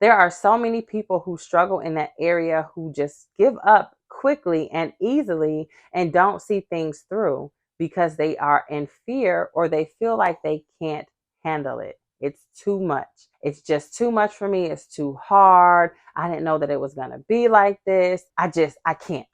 There are so many people who struggle in that area who just give up quickly and easily and don't see things through because they are in fear or they feel like they can't handle it. It's too much. It's just too much for me. It's too hard. I didn't know that it was going to be like this. I can't.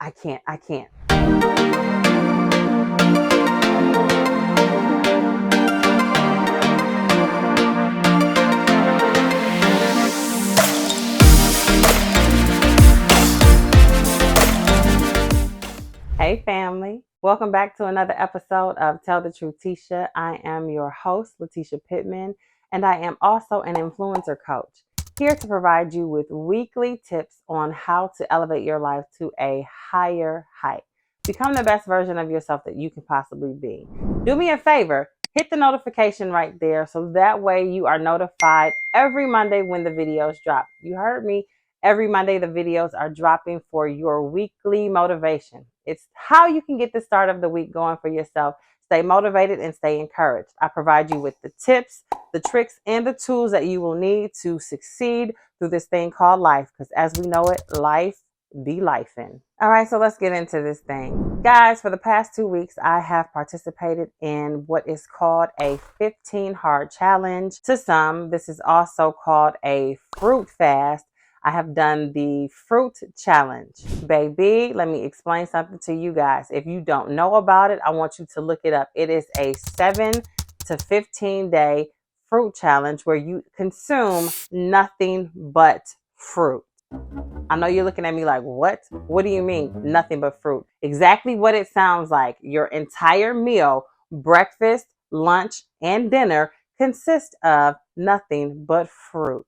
Hey family, welcome back to another episode of Tell the Truth Ticia. I am your host, Letitia Pittman, and I am also an influencer coach, here to provide you with weekly tips on how to elevate your life to a higher height. Become the best version of yourself that you can possibly be. Do me a favor, hit the notification right there so that way you are notified every Monday when the videos drop. You heard me. Every Monday, the videos are dropping for your weekly motivation. It's how you can get the start of the week going for yourself. Stay motivated and stay encouraged. I provide you with the tips, the tricks, and the tools that you will need to succeed through this thing called life. Because as we know it, life be lifing. All right, so let's get into this thing. Guys, for the past 2 weeks, I have participated in what is called a 15 hard challenge. To some, this is also called a fruit fast. I have done the fruit challenge. Baby, let me explain something to you guys. If you don't know about it, I want you to look it up. It is a 7 to 15 day fruit challenge where you consume nothing but fruit. I know you're looking at me like, what? What do you mean? Nothing but fruit. Exactly what it sounds like. Your entire meal, breakfast, lunch, and dinner consists of nothing but fruit.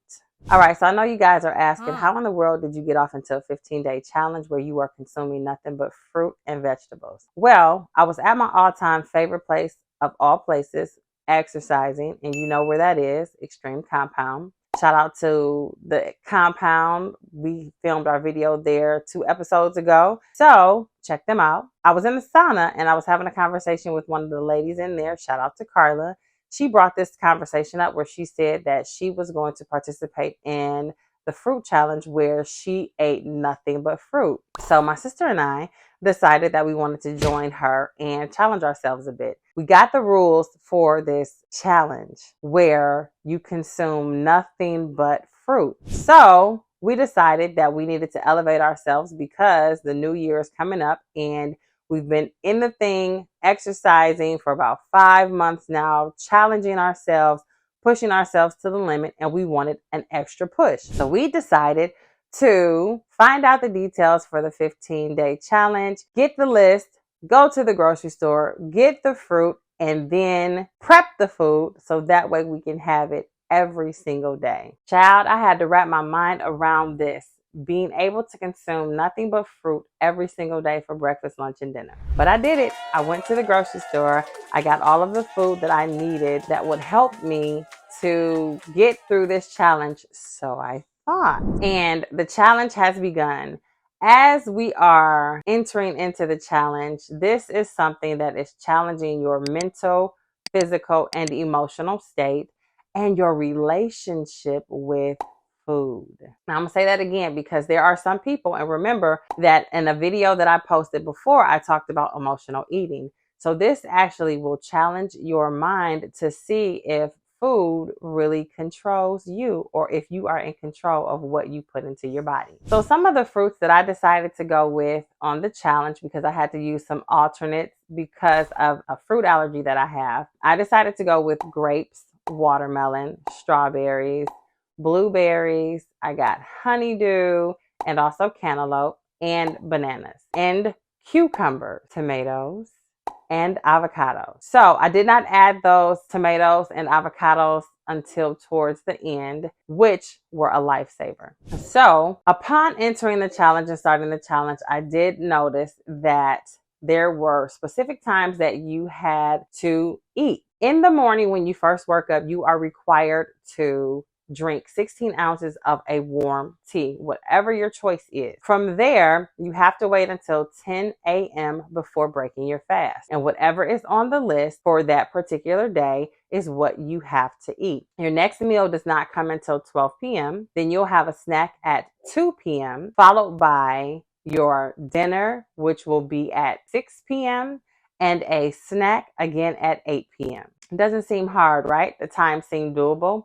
All right, so I know you guys are asking, how in the world did you get off into a 15-day challenge where you are consuming nothing but fruit and vegetables? Well, I was at my all-time favorite place of all places, exercising, and you know where that is, Extreme Compound. Shout out to the compound. We filmed our video there 2 episodes ago, so check them out. I was in the sauna and I was having a conversation with one of the ladies in there. Shout out to Carla. She brought this conversation up where she said that she was going to participate in the fruit challenge where she ate nothing but fruit. So my sister and I decided that we wanted to join her and challenge ourselves a bit. We got the rules for this challenge where you consume nothing but fruit. So we decided that we needed to elevate ourselves because the new year is coming up and we've been in the thing, exercising for about 5 months now, challenging ourselves, pushing ourselves to the limit, and we wanted an extra push. So we decided to find out the details for the 15-day challenge, get the list, go to the grocery store, get the fruit, and then prep the food so that way we can have it every single day. Child, I had to wrap my mind around this, being able to consume nothing but fruit every single day for breakfast, lunch, and dinner. But I did it. I went to the grocery store. I got all of the food that I needed that would help me to get through this challenge, so I thought. And the challenge has begun. As we are entering into the challenge, this is something that is challenging your mental, physical, and emotional state and your relationship with food. Now I'm gonna say that again because there are some people, and remember that in a video that I posted before, I talked about emotional eating. So this actually will challenge your mind to see if food really controls you or if you are in control of what you put into your body. So some of the fruits that I decided to go with on the challenge, because I had to use some alternates because of a fruit allergy that I have, I decided to go with grapes, watermelon, strawberries, blueberries, I got honeydew, and also cantaloupe, and bananas, and cucumber, tomatoes, and avocado. So I did not add those tomatoes and avocados until towards the end, which were a lifesaver. So upon entering the challenge and starting the challenge, I did notice that there were specific times that you had to eat. In the morning when you first wake up, you are required to drink 16 ounces of a warm tea, whatever your choice is. From there, you have to wait until 10 a.m. before breaking your fast. And whatever is on the list for that particular day, is what you have to eat. Your next meal does not come until 12 p.m. Then you'll have a snack at 2 p.m., followed by your dinner, which will be at 6 p.m., and a snack again at 8 p.m. It doesn't seem hard, right? The time seemed doable.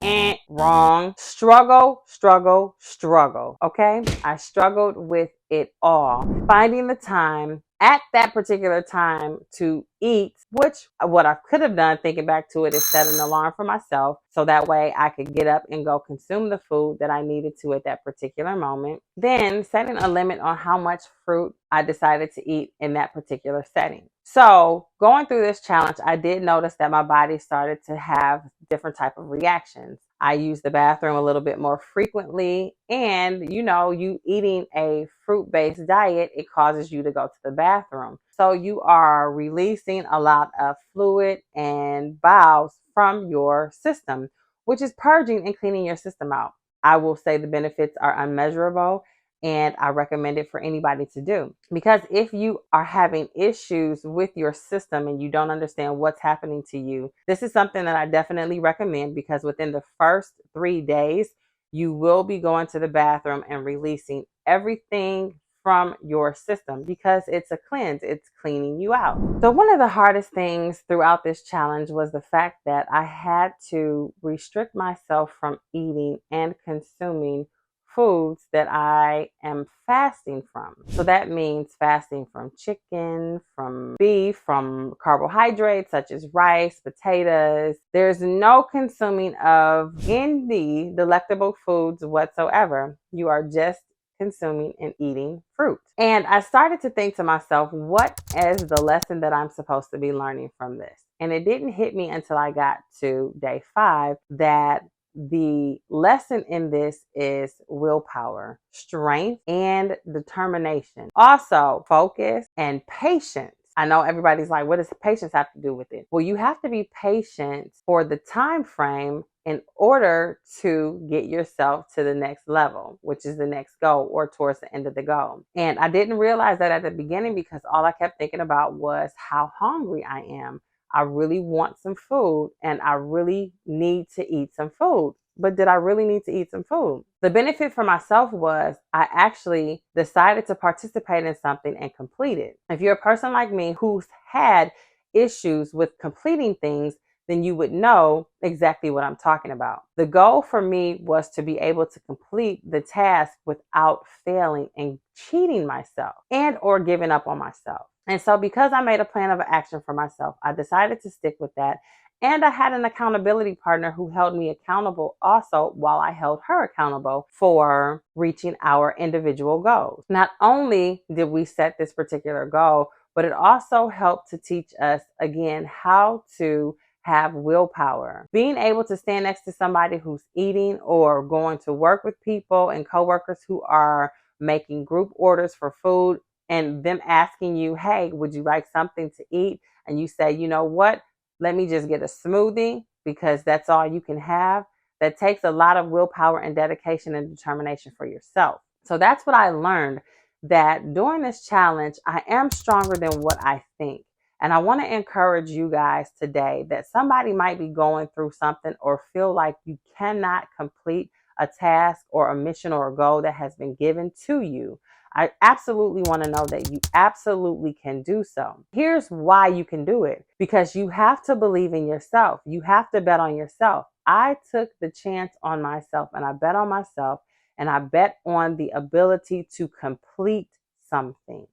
Wrong. Struggle, struggle, struggle. Okay? I struggled with it all. Finding the time at that particular time to eat, which what I could have done thinking back to it is set an alarm for myself so that way I could get up and go consume the food that I needed to at that particular moment. Then setting a limit on how much fruit I decided to eat in that particular setting. So going through this challenge, I did notice that my body started to have different type of reactions. I use the bathroom a little bit more frequently. And, you eating a fruit-based diet, it causes you to go to the bathroom. So you are releasing a lot of fluid and bowels from your system, which is purging and cleaning your system out. I will say the benefits are unmeasurable, and I recommend it for anybody to do. Because if you are having issues with your system and you don't understand what's happening to you, this is something that I definitely recommend, because within the first 3 days, you will be going to the bathroom and releasing everything from your system, because it's a cleanse. It's cleaning you out. So one of the hardest things throughout this challenge was the fact that I had to restrict myself from eating and consuming foods that I am fasting from. So that means fasting from chicken, from beef, from carbohydrates such as rice, potatoes. There's no consuming of any delectable foods whatsoever. You are just consuming and eating fruit. And I started to think to myself, what is the lesson that I'm supposed to be learning from this? And it didn't hit me until I got to day 5 that the lesson in this is willpower, strength, and determination. Also, focus and patience. I know everybody's like, what does patience have to do with it? Well, you have to be patient for the time frame in order to get yourself to the next level, which is the next goal or towards the end of the goal. And I didn't realize that at the beginning, because all I kept thinking about was how hungry I am. I really want some food and I really need to eat some food. But did I really need to eat some food? The benefit for myself was I actually decided to participate in something and complete it. If you're a person like me who's had issues with completing things, then you would know exactly what I'm talking about. The goal for me was to be able to complete the task without failing and cheating myself and or giving up on myself. And so because I made a plan of action for myself, I decided to stick with that. And I had an accountability partner who held me accountable also while I held her accountable for reaching our individual goals. Not only did we set this particular goal, but it also helped to teach us again how to have willpower. Being able to stand next to somebody who's eating or going to work with people and coworkers who are making group orders for food, and them asking you, hey, would you like something to eat? And you say, you know what? Let me just get a smoothie because that's all you can have. That takes a lot of willpower and dedication and determination for yourself. So that's what I learned, that during this challenge, I am stronger than what I think. And I want to encourage you guys today that somebody might be going through something or feel like you cannot complete a task or a mission or a goal that has been given to you. I absolutely want to know that you absolutely can do so. Here's why you can do it. Because you have to believe in yourself. You have to bet on yourself. I took the chance on myself and I bet on myself, and I bet on the ability to complete something.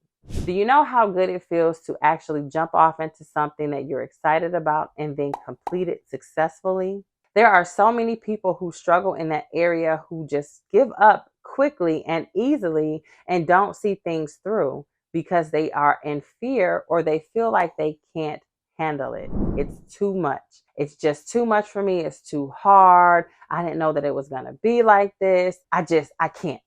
Do you know how good it feels to actually jump off into something that you're excited about and then complete it successfully? There are so many people who struggle in that area who just give up quickly and easily and don't see things through because they are in fear or they feel like they can't handle it. It's too much. It's just too much for me. It's too hard. I didn't know that it was going to be like this. I can't.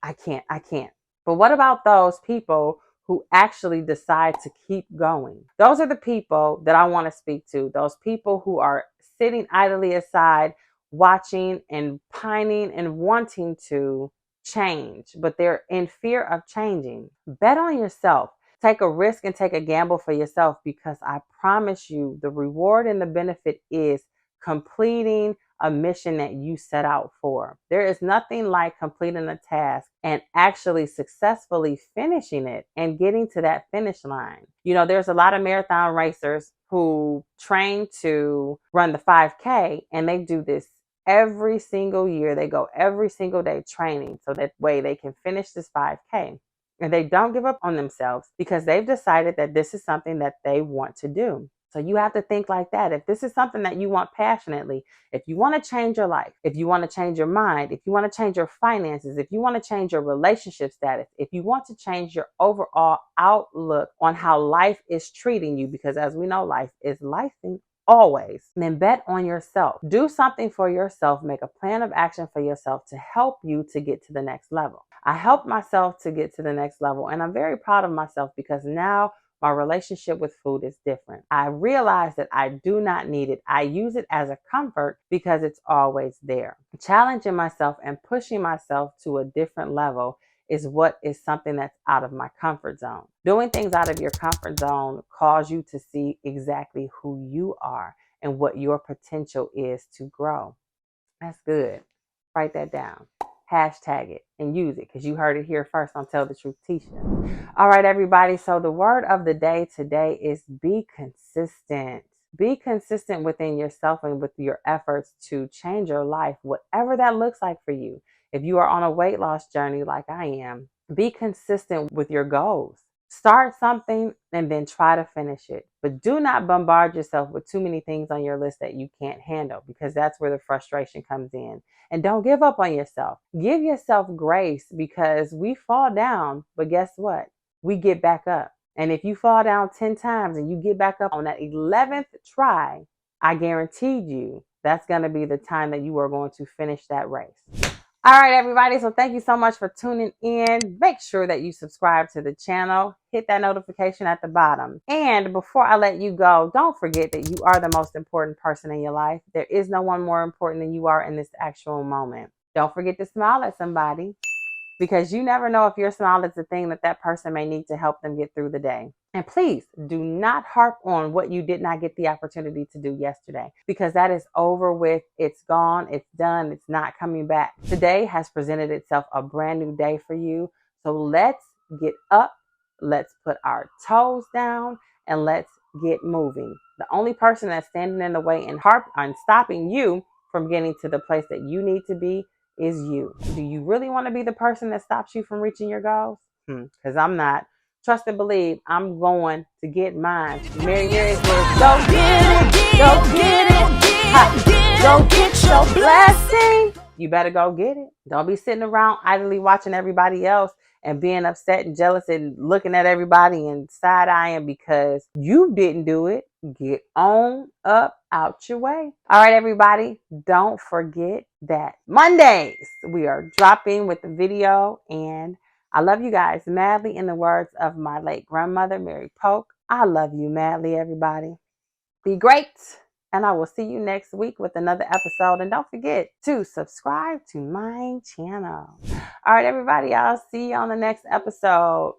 But what about those people who actually decide to keep going? Those are the people that I want to speak to. Those people who are sitting idly aside, watching and pining and wanting to change, but they're in fear of changing. Bet on yourself. Take a risk and take a gamble for yourself, because I promise you the reward and the benefit is completing a mission that you set out for. There is nothing like completing a task and actually successfully finishing it and getting to that finish line. You know, there's a lot of marathon racers who train to run the 5K, and they do this every single year. They go every single day training so that way they can finish this 5K. And they don't give up on themselves because they've decided that this is something that they want to do. So you have to think like that. If this is something that you want passionately, if you want to change your life, if you want to change your mind, if you want to change your finances, if you want to change your relationship status, if you want to change your overall outlook on how life is treating you, because as we know, life is lifing always, then bet on yourself. Do something for yourself. Make a plan of action for yourself to help you to get to the next level. I helped myself to get to the next level, and I'm very proud of myself because now my relationship with food is different. I realize that I do not need it. I use it as a comfort because it's always there. Challenging myself and pushing myself to a different level is what is something that's out of my comfort zone. Doing things out of your comfort zone cause you to see exactly who you are and what your potential is to grow. That's good. Write that down. Hashtag it and use it because you heard it here first on Tell the Truth Ticia. All right, everybody. So the word of the day today is be consistent. Be consistent within yourself and with your efforts to change your life, whatever that looks like for you. If you are on a weight loss journey like I am, be consistent with your goals. Start something and then try to finish it. But do not bombard yourself with too many things on your list that you can't handle because that's where the frustration comes in. And don't give up on yourself. Give yourself grace because we fall down, but guess what? We get back up. And if you fall down 10 times and you get back up on that 11th try, I guaranteed you that's going to be the time that you are going to finish that race. All right, everybody. So thank you so much for tuning in. Make sure that you subscribe to the channel. Hit that notification at the bottom. And before I let you go, don't forget that you are the most important person in your life. There is no one more important than you are in this actual moment. Don't forget to smile at somebody because you never know if your smile is the thing that that person may need to help them get through the day. And please do not harp on what you did not get the opportunity to do yesterday because that is over with. It's gone. It's done. It's not coming back. Today has presented itself a brand new day for you. So let's get up. Let's put our toes down and let's get moving. The only person that's standing in the way and stopping you from getting to the place that you need to be is you. Do you really want to be the person that stops you from reaching your goals? Because I'm not. Trust and believe, I'm going to get mine. Mary says, go get it, go get it, go get your blessing. You better go get it. Don't be sitting around idly watching everybody else and being upset and jealous and looking at everybody and side-eyeing because you didn't do it. Get on up out your way. All right, everybody, don't forget that Mondays we are dropping with the video, and I love you guys madly. In the words of my late grandmother, Mary Polk, I love you madly, everybody. Be great. And I will see you next week with another episode. And don't forget to subscribe to my channel. All right, everybody, I'll see you on the next episode.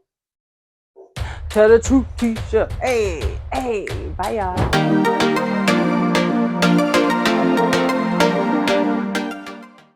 Tell the truth, Ticia. Hey, bye, y'all.